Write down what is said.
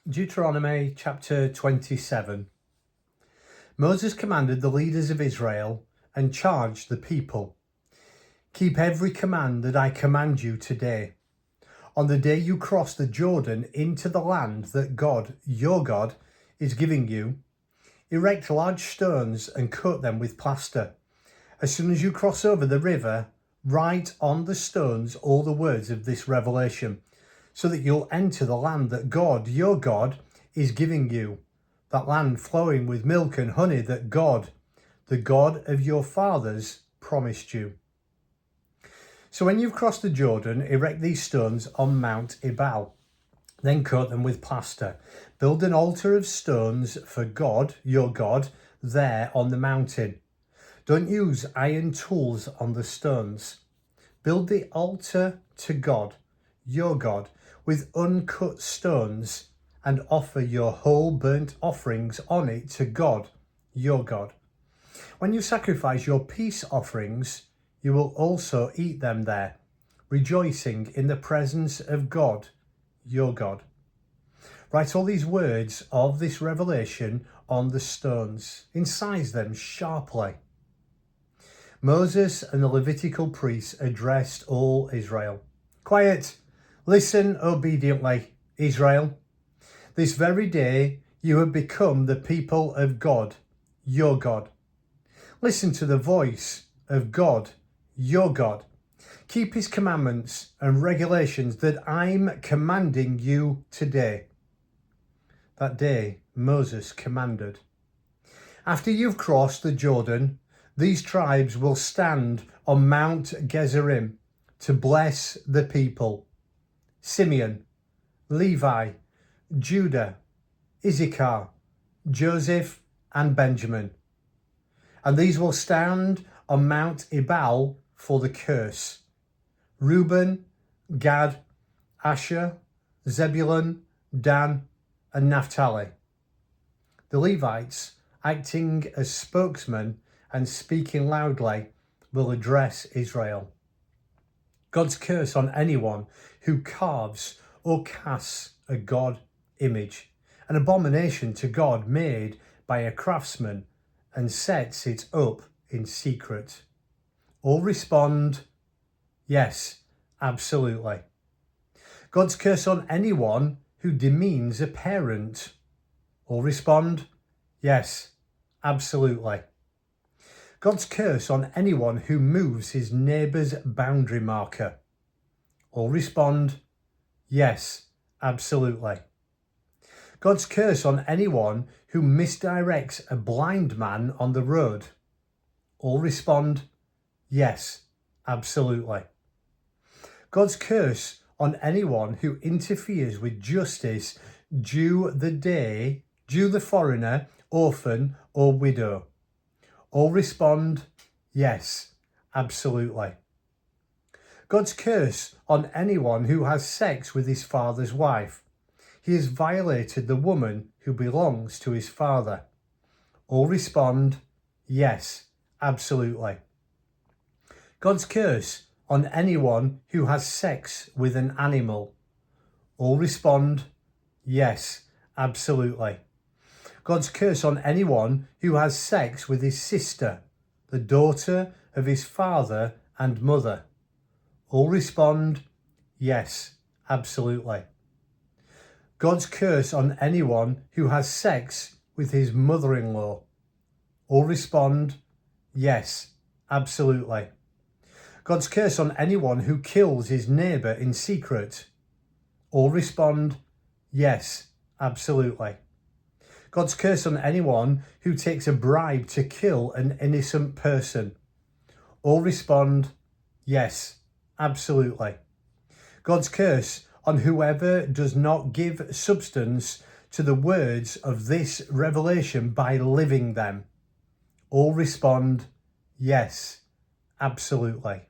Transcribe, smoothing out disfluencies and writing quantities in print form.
Deuteronomy chapter 27. Moses commanded the leaders of Israel and charged the people, "Keep every command that I command you today. On the day you cross the Jordan into the land that God, your God, is giving you, erect large stones and cut them with plaster. As soon as you cross over the river, write on the stones all the words of this revelation, so that you'll enter the land that God, your God, is giving you, that land flowing with milk and honey that God, the God of your fathers, promised you." So when you've crossed the Jordan, erect these stones on Mount Ebal, then cut them with plaster. Build an altar of stones for God, your God, there on the mountain. Don't use iron tools on the stones. Build the altar to God, your God, with uncut stones, and offer your whole burnt offerings on it to God, your God. When you sacrifice your peace offerings, you will also eat them there, rejoicing in the presence of God, your God. Write all these words of this revelation on the stones. Incise them sharply. Moses and the Levitical priests addressed all Israel. "Quiet! Listen obediently, Israel. This very day you have become the people of God, your God. Listen to the voice of God, your God. Keep his commandments and regulations that I'm commanding you today." That day Moses commanded, "After you've crossed the Jordan, these tribes will stand on Mount Gerizim to bless the people: Simeon, Levi, Judah, Issachar, Joseph, and Benjamin. And these will stand on Mount Ebal for the curse: Reuben, Gad, Asher, Zebulun, Dan, and Naphtali." The Levites, acting as spokesmen and speaking loudly, will address Israel. God's curse on anyone who carves or casts a God image, an abomination to God made by a craftsman, and sets it up in secret. All respond, "Yes, absolutely." God's curse on anyone who demeans a parent. All respond, "Yes, absolutely." God's curse on anyone who moves his neighbour's boundary marker. All respond, "Yes, absolutely." God's curse on anyone who misdirects a blind man on the road. All respond, "Yes, absolutely." God's curse on anyone who interferes with justice due the foreigner, orphan, or widow. All respond, "Yes, absolutely." God's curse on anyone who has sex with his father's wife. He has violated the woman who belongs to his father. All respond, "Yes, absolutely." God's curse on anyone who has sex with an animal. All respond, "Yes, absolutely." God's curse on anyone who has sex with his sister, the daughter of his father and mother. All respond, "Yes, absolutely." God's curse on anyone who has sex with his mother-in-law. All respond, "Yes, absolutely." God's curse on anyone who kills his neighbour in secret. All respond, "Yes, absolutely." God's curse on anyone who takes a bribe to kill an innocent person. All respond, "Yes, absolutely." God's curse on whoever does not give substance to the words of this revelation by living them. All respond, "Yes, absolutely."